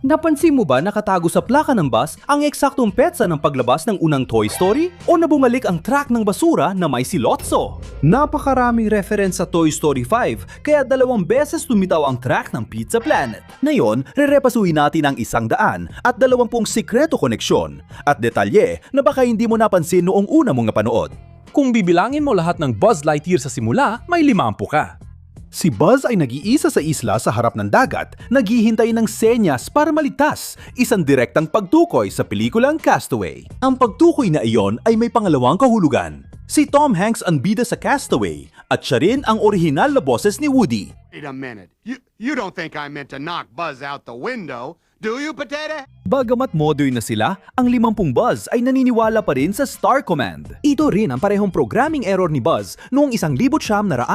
Napansin mo ba nakatago sa plaka ng bus ang eksaktong petsa ng paglabas ng unang Toy Story? O nabumalik ang track ng basura na may si Lotso? Napakaraming reference sa Toy Story 5 kaya 2 beses lumitaw ang track ng Pizza Planet. Ngayon, rerepasuhin natin ang 100 at 20 sikreto koneksyon at detalye na baka hindi mo napansin noong una mong napanood. Kung bibilangin mo lahat ng Buzz Lightyear sa simula, may 50 ka. Si Buzz ay nag-iisa sa isla sa harap ng dagat, naghihintay ng senyas para maligtas, isang direktang pagtukoy sa pelikulang Castaway. Ang pagtukoy na iyon ay may pangalawang kahulugan. Si Tom Hanks ang bida sa Castaway at siya rin ang orihinal na boses ni Woody. Wait a minute. You don't think I meant to knock Buzz out the window, do you, Potato? Bagamat modern na sila, ang 50 Buzz ay naniniwala pa rin sa Star Command. Ito rin ang parehong programming error ni Buzz noong 1995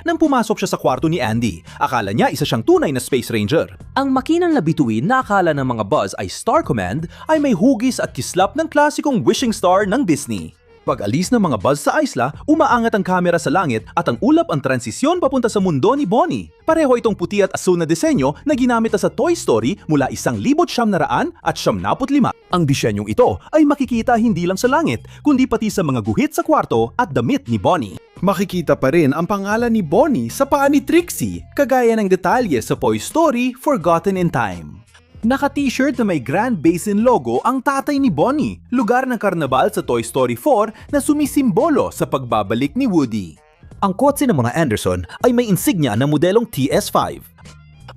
nang pumasok siya sa kwarto ni Andy. Akala niya isa siyang tunay na Space Ranger. Ang makinang na bituin na akala ng mga Buzz ay Star Command ay may hugis at kislap ng klasikong wishing star ng Disney. Pag-alis ng mga Buzz sa isla, umaangat ang kamera sa langit at ang ulap ang transisyon papunta sa mundo ni Bonnie. Pareho itong puti at asul na disenyo na ginamit sa Toy Story mula 1995 at 1995. Ang disenyong ito ay makikita hindi lang sa langit, kundi pati sa mga guhit sa kwarto at damit ni Bonnie. Makikita pa rin ang pangalan ni Bonnie sa paa ni Trixie, kagaya ng detalye sa Toy Story Forgotten in Time. Naka-t-shirt na may Grand Basin logo ang tatay ni Bonnie, lugar ng karnabal sa Toy Story 4 na sumisimbolo sa pagbabalik ni Woody. Ang kotse ng mga Anderson ay may insignia na modelong TS5.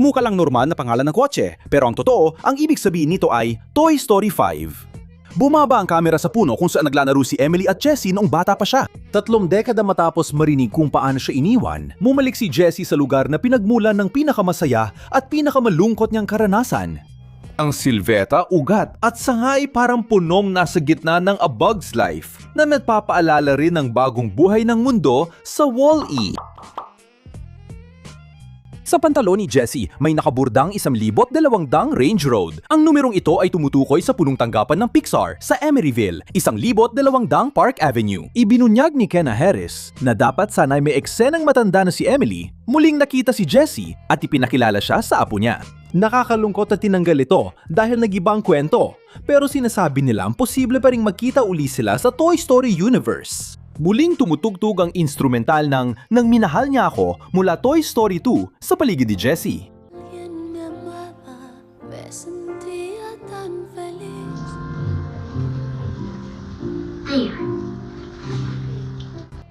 Mukha lang normal na pangalan ng kotse, pero ang totoo, ang ibig sabihin nito ay Toy Story 5. Bumaba ang kamera sa puno kung saan naglalaro si Emily at Jessie noong bata pa siya. 3 dekada matapos marinig kung paano siya iniwan, bumalik si Jessie sa lugar na pinagmulan ng pinakamasaya at pinakamalungkot niyang karanasan. Ang silveta, ugat at sangay parang punong nasa gitna ng A Bug's Life na nagpapaalala rin ng bagong buhay ng mundo sa Wall-E. Sa pantalon ni Jessie, may nakaburdang 1,200 Range Road. Ang numerong ito ay tumutukoy sa punong tanggapan ng Pixar sa Emeryville, 1,200 Park Avenue. Ibinunyag ni Kenna Harris na dapat sana'y may eksenang matanda na si Emily, muling nakita si Jessie at ipinakilala siya sa apo niya. Nakakalungkot na tinanggal ito dahil nag-iba ang kwento, pero sinasabi nila ang posible pa ring magkita uli sila sa Toy Story Universe. Muling tumutugtog ang instrumental ng Nang Minahal Niya Ako mula Toy Story 2 sa paligid ni Jessie.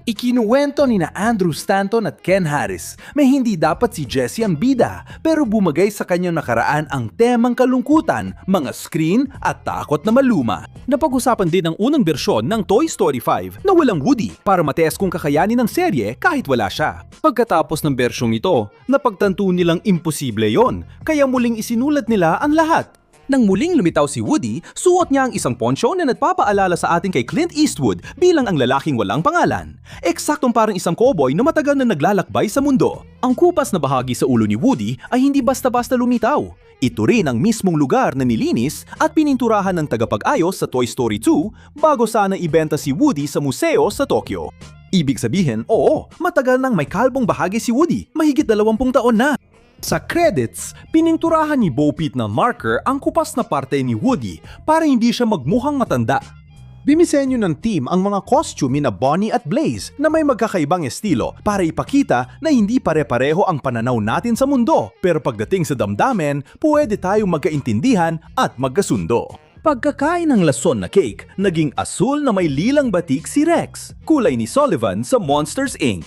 Ikinuwento ni na Andrew Stanton at Ken Harris may hindi dapat si Jessie ang bida pero bumagay sa kanyang nakaraan ang temang kalungkutan, mga screen at takot na maluma. Napag-usapan din ang unang bersyon ng Toy Story 5 na walang Woody para matest kung kakayanin ng serye kahit wala siya. Pagkatapos ng bersyong ito, napagtanto nilang imposible yon kaya muling isinulat nila ang lahat. Nang muling lumitaw si Woody, suot niya ang isang poncho na nagpapaalala sa atin kay Clint Eastwood bilang ang lalaking walang pangalan. Eksaktong parang isang cowboy na matagal na naglalakbay sa mundo. Ang kupas na bahagi sa ulo ni Woody ay hindi basta-basta lumitaw. Ito rin ang mismong lugar na nilinis at pininturahan ng tagapag-ayos sa Toy Story 2 bago sana ibenta si Woody sa museo sa Tokyo. Ibig sabihin, oo, matagal nang may kalbong bahagi si Woody, mahigit 20 taon na. Sa credits, pininturahan ni Bo Peep ng marker ang kupas na parte ni Woody para hindi siya magmukhang matanda. Bimisenyo ng team ang mga costume na Bonnie at Blaze na may magkakaibang estilo para ipakita na hindi pare-pareho ang pananaw natin sa mundo. Pero pagdating sa damdamin, pwede tayong magkaintindihan at magkasundo. Pagkakain ng lason na cake, naging asul na may lilang batik si Rex, kulay ni Sullivan sa Monsters Inc.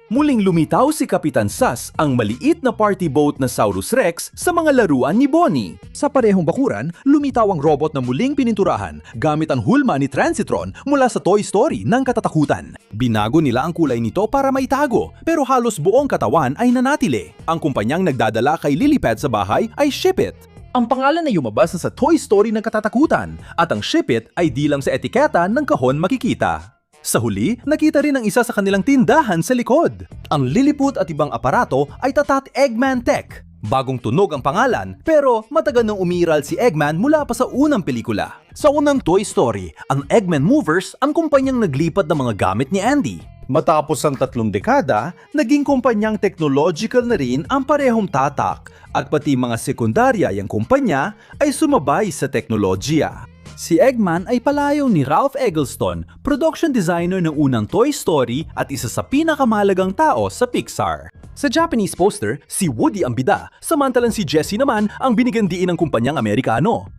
Muling lumitaw si Kapitan Sass, ang maliit na party boat na Saurus Rex sa mga laruan ni Bonnie. Sa parehong bakuran, lumitaw ang robot na muling pininturahan gamit ang hulma ni Transitron mula sa Toy Story ng katatakutan. Binago nila ang kulay nito para maitago, pero halos buong katawan ay nanatili. Ang kumpanyang nagdadala kay Lilipad sa bahay ay Ship It. Ang pangalan ay lumabas na sa Toy Story ng katatakutan at ang Ship It ay di lang sa etiketa ng kahon makikita. Sa huli, nakita rin ang isa sa kanilang tindahan sa likod. Ang Lilliput at ibang aparato ay tatat Eggman Tech. Bagong tunog ang pangalan, pero matagal nang umiral si Eggman mula pa sa unang pelikula. Sa unang Toy Story, ang Eggman Movers ang kumpanyang naglipad ng mga gamit ni Andy. Matapos ang 3 dekada, naging kumpanyang technological na rin ang parehong tatak at pati mga sekundarya yung kumpanya ay sumabay sa teknolohiya. Si Eggman ay palayaw ni Ralph Eggleston, production designer ng unang Toy Story at isa sa pinakamahalagang tao sa Pixar. Sa Japanese poster, si Woody ang bida, samantalang si Jessie naman ang binigyan diin ng kumpanyang Amerikano.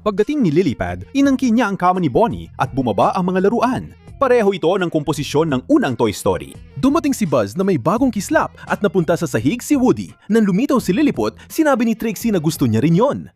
Pagdating ni Lilypad, inangkin niya ang kama ni Bonnie at bumaba ang mga laruan. Pareho ito ng komposisyon ng unang Toy Story. Dumating si Buzz na may bagong kislap at napunta sa sahig si Woody. Nang lumitaw si Lilliput, sinabi ni Trixie na gusto niya rin yon.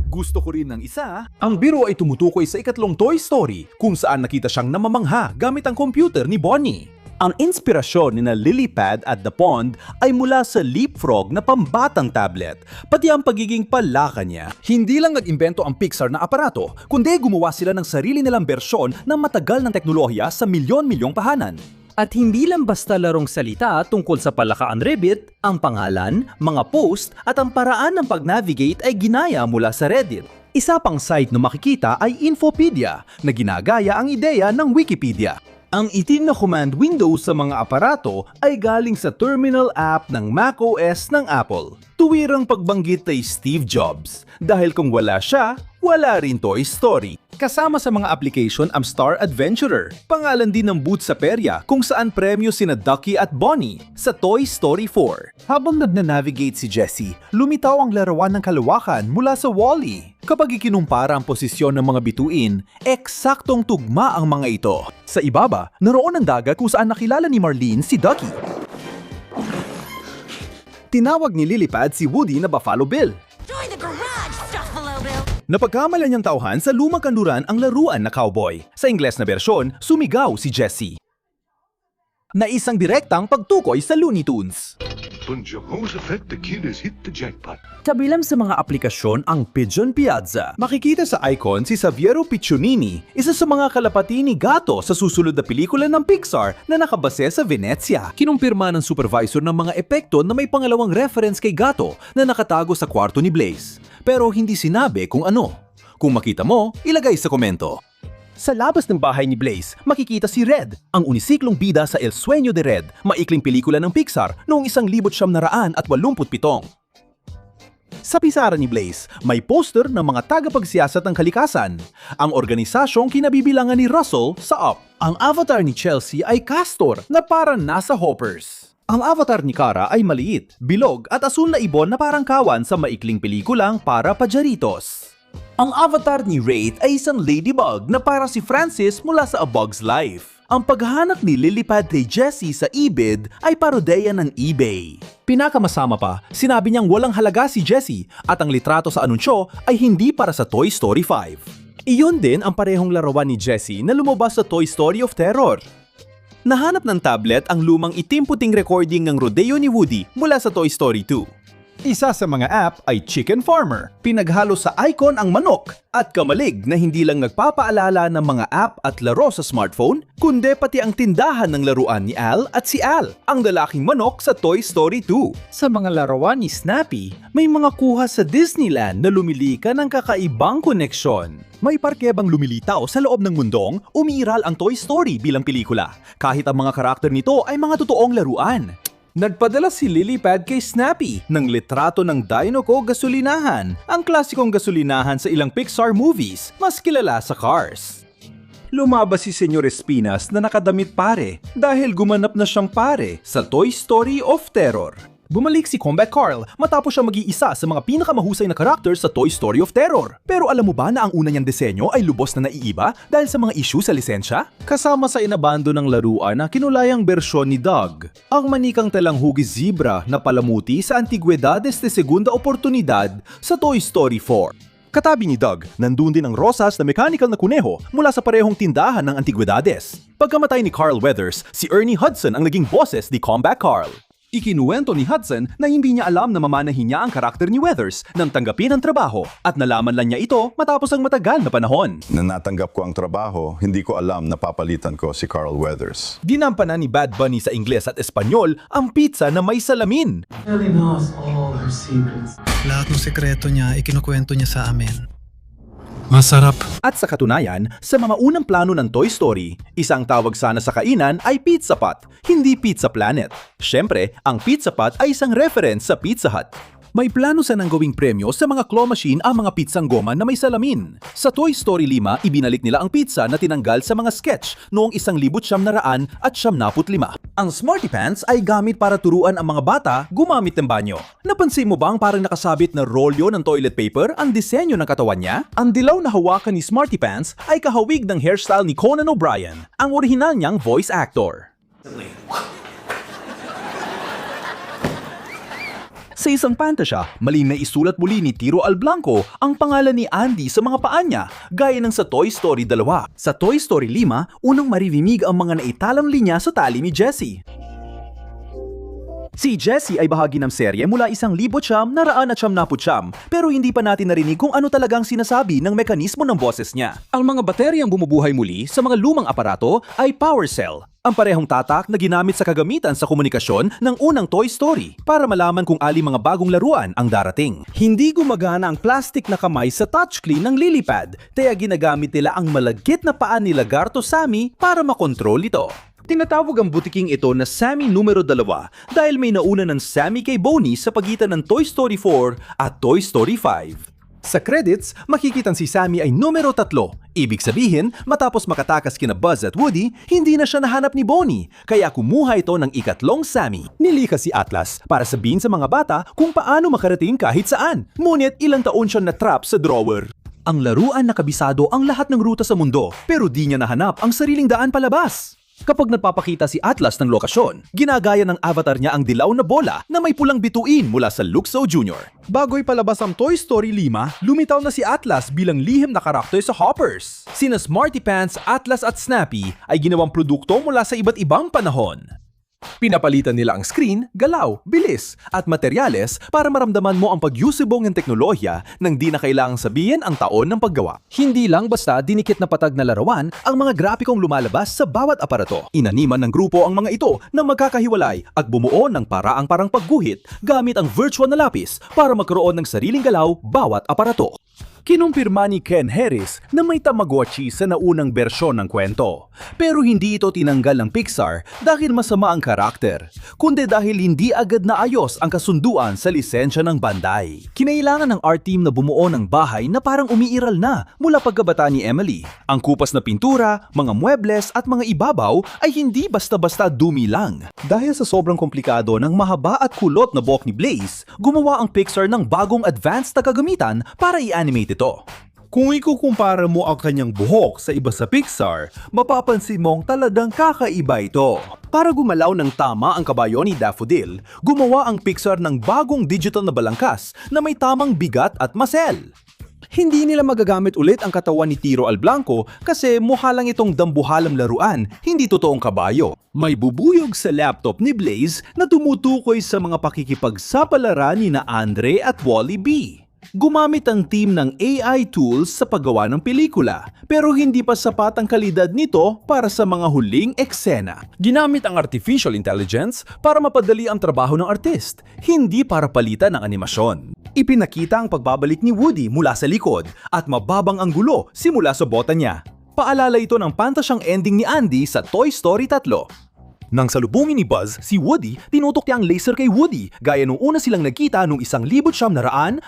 Gusto ko rin ng isa. Ang biro ay tumutukoy sa ikatlong Toy Story kung saan nakita siyang namamangha gamit ang computer ni Bonnie. Ang inspirasyon ni na Lilypad at The Pond ay mula sa Leapfrog na pambatang tablet, pati ang pagiging palaka niya. Hindi lang nag-imbento ang Pixar na aparato, kundi gumawa sila ng sarili nilang bersyon ng matagal ng teknolohiya sa milyon-milyong pahanan. At hindi lang basta larong salita tungkol sa palakaan Ribbit, ang pangalan, mga post at ang paraan ng pag-navigate ay ginaya mula sa Reddit. Isa pang site na makikita ay Infopedia na ginagaya ang ideya ng Wikipedia. Ang itim na command window sa mga aparato ay galing sa terminal app ng macOS ng Apple. Tuwirang pagbanggit kay Steve Jobs dahil kung wala siya, wala rin Toy Story. Kasama sa mga application ang Star Adventurer, pangalan din ng booth sa perya kung saan premyo sina Ducky at Bonnie sa Toy Story 4. Habang nag-navigate si Jessie, lumitaw ang larawan ng kalawakan mula sa Wall-E. Kapag ikinumpara ang posisyon ng mga bituin, eksaktong tugma ang mga ito. Sa ibaba, naroon ang dagat kung saan nakilala ni Marlene si Ducky. Tinawag ni Lilypad si Woody na Buffalo Bill. Join the garage, Buffalo Bill! Napagkamalan niyang tauhan sa lumang kanluran ang laruan na cowboy. Sa Ingles na bersyon, sumigaw si Jessie. Na isang direktang pagtukoy sa Looney Tunes. When Jehoshaphat the kid has hit the jackpot. Kabilang sa mga aplikasyon ang Pigeon Piazza. Makikita sa icon si Xaviero Piccionini, isa sa mga kalapati ni Gato sa susunod na pelikula ng Pixar na nakabase sa Venezia. Kinumpirma ng supervisor ng mga epekto na may pangalawang reference kay Gato na nakatago sa kwarto ni Blaze. Pero hindi sinabi kung ano. Kung makita mo, ilagay sa komento. Sa labas ng bahay ni Blaze, makikita si Red, ang unisiklong bida sa El Sueño de Red, maikling pelikula ng Pixar noong 1987. Sa pisara ni Blaze, may poster ng mga tagapagsiyasat ng kalikasan, ang organisasyong kinabibilangan ni Russell sa Up. Ang avatar ni Chelsea ay Castor na parang nasa Hoppers. Ang avatar ni Kara ay maliit, bilog at asul na ibon na parang kawan sa maikling pelikulang Para Pajaritos. Ang avatar ni Wraith ay isang ladybug na para si Francis mula sa A Bug's Life. Ang paghahanap ni Lilypad kay Jessie sa eBid ay parodeya ng eBay. Pinakamasama pa, sinabi niyang walang halaga si Jessie at ang litrato sa anunsyo ay hindi para sa Toy Story 5. Iyon din ang parehong larawan ni Jessie na lumabas sa Toy Story of Terror. Nahanap ng tablet ang lumang itim-puting recording ng rodeo ni Woody mula sa Toy Story 2. Isa sa mga app ay Chicken Farmer. Pinaghalo sa icon ang manok at kamalig na hindi lang nagpapaalala ng mga app at laro sa smartphone, kundi pati ang tindahan ng laruan ni Al at si Al, ang lalaking manok sa Toy Story 2. Sa mga larawan ni Snappy, may mga kuha sa Disneyland na lumilika ng kakaibang koneksyon. May parkebang lumilitaw sa loob ng mundong umiiral ang Toy Story bilang pelikula, kahit ang mga karakter nito ay mga totoong laruan. Nagpadala si Lilypad kay Snappy ng litrato ng Dinoco Gasolinahan, ang klasikong gasolinahan sa ilang Pixar movies, mas kilala sa Cars. Lumabas si Senyor Espinas na nakadamit pare dahil gumanap na siyang pare sa Toy Story of Terror. Bumalik si Combat Carl matapos siya mag-iisa sa mga pinakamahusay na karakter sa Toy Story of Terror. Pero alam mo ba na ang una niyang disenyo ay lubos na naiiba dahil sa mga issue sa lisensya? Kasama sa inabando ng laruan na kinulayang bersyon ni Doug, ang manikang talanghugi zebra na palamuti sa Antigüedades de Segunda Oportunidad sa Toy Story 4. Katabi ni Doug, nandun din ang rosas na mechanical na kuneho mula sa parehong tindahan ng Antigüedades. Pagkamatay ni Carl Weathers, si Ernie Hudson ang naging boses ni Combat Carl. Ikinuwento ni Hudson na hindi niya alam na mamanahin niya ang karakter ni Weathers nang tanggapin ang trabaho at nalaman lang niya ito matapos ang matagal na panahon. Na natanggap ko ang trabaho, hindi ko alam na papalitan ko si Carl Weathers. Ginampanan ni Bad Bunny sa Ingles at Espanyol ang pizza na may salamin. Ellie knows all her secrets. Lahat ng sekreto niya, ikinukwento niya sa amin. Masarap. At sa katunayan, sa mga unang plano ng Toy Story, isang tawag sana sa kainan ay Pizza Pot, hindi Pizza Planet. Siyempre, ang Pizza Pot ay isang reference sa Pizza Hut. May plano sanang gawing premyo sa mga claw machine ang mga pizzang goma na may salamin. Sa Toy Story 5, ibinalik nila ang pizza na tinanggal sa mga sketch noong 1995. Ang Smarty Pants ay gamit para turuan ang mga bata gumamit ng banyo. Napansin mo bang parang nakasabit na rolyo ng toilet paper ang disenyo ng katawan niya? Ang dilaw na hawakan ni Smarty Pants ay kahawig ng hairstyle ni Conan O'Brien, ang orihinal niyang voice actor. Sa isang pantasya, maling na isulat muli ni Tiro Alblanco ang pangalan ni Andy sa mga paa niya, gaya ng sa Toy Story 2. Sa Toy Story 5, unang maririnig ang mga naitalang linya sa tali ni Jessie. Si Jessie ay bahagi ng serye mula 1999 pero hindi pa natin narinig kung ano talagang sinasabi ng mekanismo ng boses niya. Ang mga bateryang bumubuhay muli sa mga lumang aparato ay power cell, ang parehong tatak na ginamit sa kagamitan sa komunikasyon ng unang Toy Story para malaman kung aling mga bagong laruan ang darating. Hindi gumagana ang plastic na kamay sa touchscreen ng Lilipad, kaya ginagamit nila ang malagkit na paa ni Lagarto Sammy para makontrol ito. Tinatawag ang butiking ito na Sammy numero 2 dahil may nauna ng Sammy kay Bonnie sa pagitan ng Toy Story 4 at Toy Story 5. Sa credits, makikitang si Sammy ay numero 3. Ibig sabihin, matapos makatakas kina Buzz at Woody, hindi na siya nahanap ni Bonnie, kaya kumuha ito ng ikatlong Sammy. Nilikas si Atlas para sabihin sa mga bata kung paano makarating kahit saan. Ngunit ilang taon siya na-trap sa drawer. Ang laruan na kabisado ang lahat ng ruta sa mundo, pero di niya nahanap ang sariling daan palabas. Kapag nagpapakita si Atlas ng lokasyon, ginagaya ng avatar niya ang dilaw na bola na may pulang bituin mula sa Luxo Jr. Bago'y palabas ang Toy Story 5, lumitaw na si Atlas bilang lihim na karakter sa Hoppers. Sina Smarty Pants, Atlas at Snappy ay ginawang produkto mula sa iba't ibang panahon. Pinapalitan nila ang screen, galaw, bilis at materyales para maramdaman mo ang pagyusubong ng teknolohiya nang di na kailangang sabihin ang taon ng paggawa. Hindi lang basta dinikit na patag na larawan ang mga grapikong lumalabas sa bawat aparato. Inaniman ng grupo ang mga ito na magkakahiwalay at bumuo ng paraang parang pagguhit gamit ang virtual na lapis para magkaroon ng sariling galaw bawat aparato. Kinumpirma ni Ken Harris na may Tamagotchi sa naunang bersyon ng kwento. Pero hindi ito tinanggal ng Pixar dahil masama ang karakter, kundi dahil hindi agad naayos ang kasunduan sa lisensya ng Bandai. Kinailangan ng art team na bumuo ng bahay na parang umiiral na mula pagkabata ni Emily. Ang kupas na pintura, mga muebles at mga ibabaw ay hindi basta-basta dumi lang. Dahil sa sobrang komplikado ng mahaba at kulot na buhok ni Blaze, gumawa ang Pixar ng bagong advanced na kagamitan para i-animate ito. Kung ikukumpara mo ang kanyang buhok sa iba sa Pixar, mapapansin mong talagang kakaiba ito. Para gumalaw ng tama ang kabayo ni Daffodil, gumawa ang Pixar ng bagong digital na balangkas na may tamang bigat at masel. Hindi nila magagamit ulit ang katawan ni Tiro Alblanco kasi mukha lang itong dambuhalang laruan, hindi totoong kabayo. May bubuyog sa laptop ni Blaze na tumutukoy sa mga pakikipagsapalaran ni na Andre at Wally B. Gumamit ang team ng AI tools sa paggawa ng pelikula, pero hindi pa sapat ang kalidad nito para sa mga huling eksena. Ginamit ang artificial intelligence para mapadali ang trabaho ng artist, hindi para palitan ang animasyon. Ipinakita ang pagbabalik ni Woody mula sa likod at mababang ang gulo simula sa bota niya. Paalala ito ng pantasyang ending ni Andy sa Toy Story 3. Nang salubungin ni Buzz si Woody, tinutok niya ang laser kay Woody gaya nung una silang nagkita noong 1995.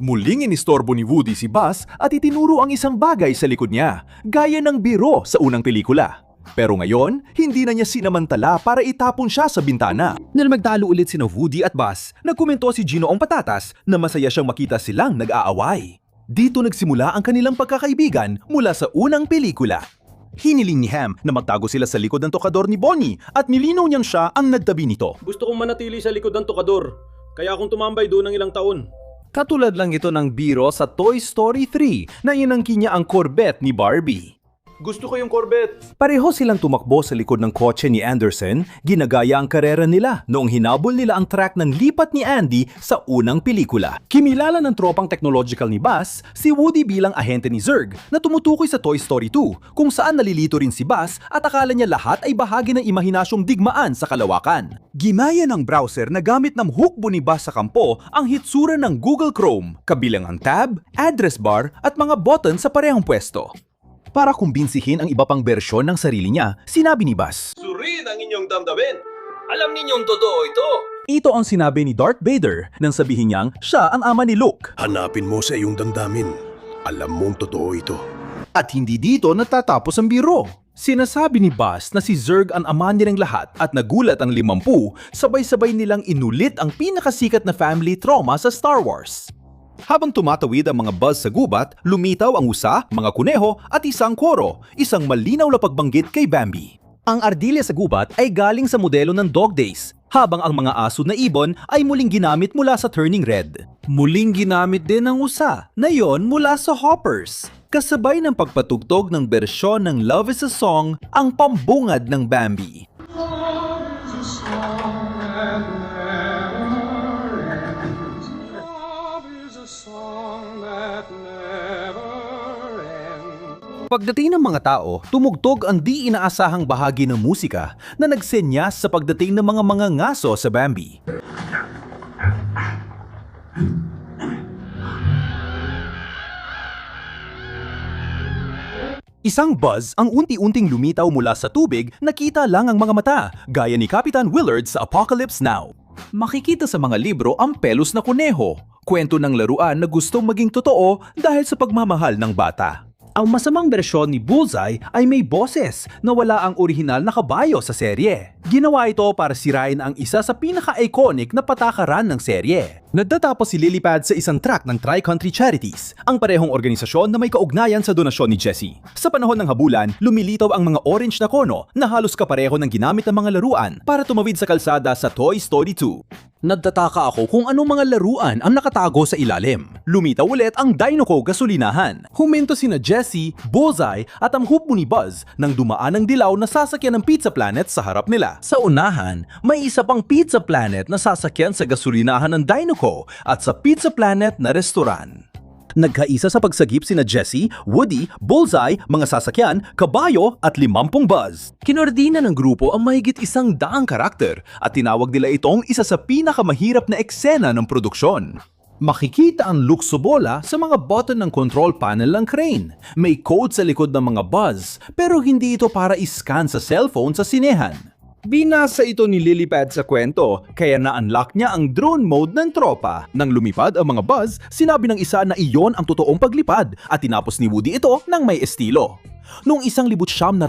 Muling inistorbo ni Woody si Buzz at itinuro ang isang bagay sa likod niya, gaya ng biro sa unang pelikula. Pero ngayon, hindi na niya sinamantala para itapon siya sa bintana. Nang magtalo ulit sina Woody at Buzz, nagkomento si Ginoong Patatas na masaya siyang makita silang nag-aaway. Dito nagsimula ang kanilang pagkakaibigan mula sa unang pelikula. Hiniling ni Ham na magtago sila sa likod ng tokador ni Bonnie at nilinaw niyang siya ang nagtabi nito. Gusto kong manatili sa likod ng tokador, kaya akong tumambay doon ng ilang taon. Katulad lang ito ng biro sa Toy Story 3 na inangkin niya ang Corvette ni Barbie. Gusto ko yung Corvette. Pareho silang tumakbo sa likod ng kotse ni Anderson, ginagaya ang karera nila noong hinabol nila ang track ng lipat ni Andy sa unang pelikula. Kimilala ng tropang technological ni Buzz si Woody bilang ahente ni Zurg na tumutukoy sa Toy Story 2 kung saan nalilito rin si Buzz at akala niya lahat ay bahagi ng imahinasyong digmaan sa kalawakan. Ginaya ng browser na gamit ng hukbo ni Buzz sa kampo ang hitsura ng Google Chrome, kabilang ang tab, address bar at mga button sa parehong pwesto. Para kumbinsihin ang iba pang bersyon ng sarili niya, sinabi ni Buzz, Surin ang inyong damdamin. Alam ninyong totoo ito. ito ang sinabi ni Darth Vader nang sabihin niyang siya ang ama ni Luke. Hanapin mo sa iyong damdamin. Alam mong totoo ito. At hindi dito natatapos ang biro. Sinasabi ni Buzz na si Zurg ang ama nilang lahat at nagulat ang 50, sabay-sabay nilang inulit ang pinakasikat na family trauma sa Star Wars. Habang tumatawid ang mga Buzz sa gubat, lumitaw ang usa, mga kuneho at isang koro, isang malinaw na pagbanggit kay Bambi. Ang ardilya sa gubat ay galing sa modelo ng Dog Days, habang ang mga aso na ibon ay muling ginamit mula sa Turning Red. Muling ginamit din ang usa, na yon mula sa Hoppers. Kasabay ng pagpatugtog ng bersyon ng Love is a Song, ang pambungad ng Bambi. Pagdating ng mga tao, tumugtog ang di inaasahang bahagi ng musika na nagsenyas sa pagdating ng mga ngaso sa Bambi. Isang Buzz ang unti-unting lumitaw mula sa tubig, nakita lang ang mga mata, gaya ni Kapitan Willard sa Apocalypse Now. Makikita sa mga libro ang pelos na kuneho, kwento ng laruan na gustong maging totoo dahil sa pagmamahal ng bata. Ang masamang bersyon ni Bullseye ay may boses na wala ang orihinal na kabayo sa serye. Ginawa ito para sirain ang isa sa pinaka-iconic na patakaran ng serye. Nagtatapos si Lilipad sa isang track ng Tri-Country Charities, ang parehong organisasyon na may kaugnayan sa donasyon ni Jessie. Sa panahon ng habulan, lumilitaw ang mga orange na kono na halos kapareho ng ginamit ng mga laruan para tumawid sa kalsada sa Toy Story 2. Nagtataka ako kung anong mga laruan ang nakatago sa ilalim. Lumitaw ulit ang Dinoco gasolinahan. Huminto sina Jessie, Bullseye at ang hukbo ni Buzz nang dumaan ang dilaw na sasakyan ng Pizza Planet sa harap nila. Sa unahan, may isa pang Pizza Planet na sasakyan sa gasolinahan ng Dinoco at sa Pizza Planet na restoran. Nagkaisa sa pagsagip sina Jessie, Woody, Bullseye, mga sasakyan, kabayo at 50 Buzz. Kinordina ng grupo ang mahigit 100 karakter at tinawag nila itong isa sa pinakamahirap na eksena ng produksyon. Makikita ang luksobola sa mga button ng control panel ng crane. May code sa likod ng mga Buzz pero hindi ito para iscan sa cellphone sa sinehan. Binasa ito ni Lilipad sa kwento, kaya na-unlock niya ang drone mode ng tropa. Nang lumipad ang mga Buzz, sinabi ng isa na iyon ang totoong paglipad at tinapos ni Woody ito ng may estilo. Noong 1975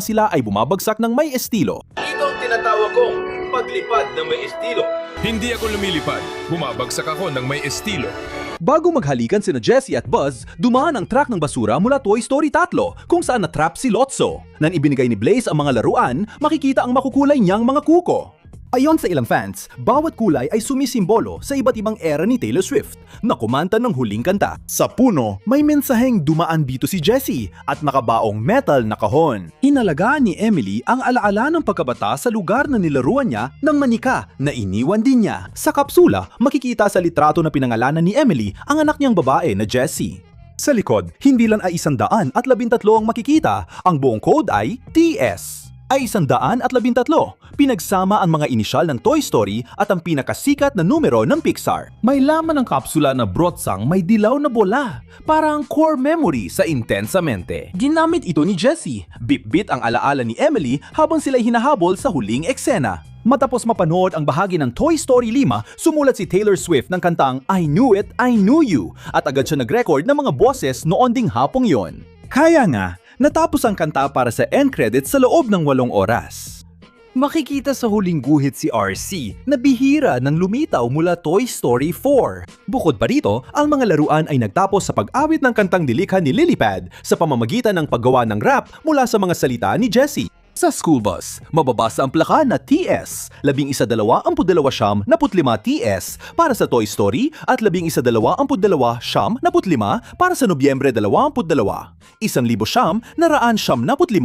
sila ay bumabagsak ng may estilo. Ito ang tinatawag kong paglipad na may estilo. Hindi ako lumilipad. Bumabagsak ako ng may estilo. Bago maghalikan sina Jessie at Buzz, dumaan ang truck ng basura mula Toy Story 3 kung saan natrap si Lotso. Nang ibinigay ni Blaze ang mga laruan, makikita ang makukulay niyang mga kuko. Ayon sa ilang fans, bawat kulay ay sumisimbolo sa iba't ibang era ni Taylor Swift na kumanta ng huling kanta. Sa puno, may mensaheng dumaan dito si Jessie at nakabaong metal na kahon. Inalagaan ni Emily ang alaala ng pagkabata sa lugar na nilaruan niya ng manika na iniwan din niya. Sa kapsula, makikita sa litrato na pinangalanan ni Emily ang anak niyang babae na Jessie. Sa likod, hindi lang ay 113 ang makikita, ang buong code ay TS. Ay 113, pinagsama ang mga inisyal ng Toy Story at ang pinakasikat na numero ng Pixar. May laman ng kapsula na brotsang may dilaw na bola, parang core memory sa Intensamente. Ginamit ito ni Jessie. Bit-bit ang alaala ni Emily habang sila'y hinahabol sa huling eksena. Matapos mapanood ang bahagi ng Toy Story 5, sumulat si Taylor Swift ng kantang I Knew It, I Knew You at agad siya nag-record ng mga boses noon ding hapong yon. Kaya nga, natapos ang kanta para sa end credits sa loob ng 8 oras. Makikita sa huling guhit si RC na bihira nang lumitaw mula Toy Story 4. Bukod pa rito, ang mga laruan ay nagtapos sa pag-awit ng kantang nilikha ni Lilipad sa pamamagitan ng paggawa ng rap mula sa mga salita ni Jessie. Sa school bus, mababasa ang plaka na TS, 1122-75 TS para sa Toy Story at 1122-75 para sa Nobyembre 22. 1,975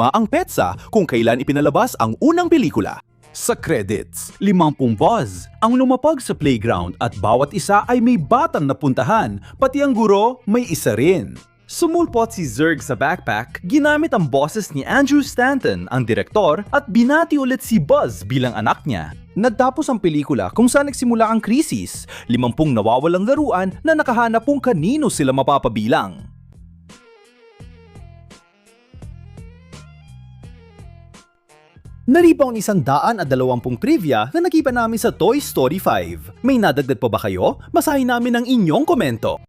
ang petsa kung kailan ipinalabas ang unang pelikula. Sa credits, 50 buzz ang lumapag sa playground at bawat isa ay may batang napuntahan, pati ang guro may isa rin. Sumulpot si Zurg sa backpack, ginamit ang boses ni Andrew Stanton, ang direktor, at binati ulit si Buzz bilang anak niya. Natapos ang pelikula kung saan nagsimula ang krisis, 50 nawawalang laruan na nakahanap kung kanino sila mapapabilang. Naripa ang 120 trivia na nakipa namin sa Toy Story 5. May nadagdag pa ba kayo? Basahin namin ang inyong komento.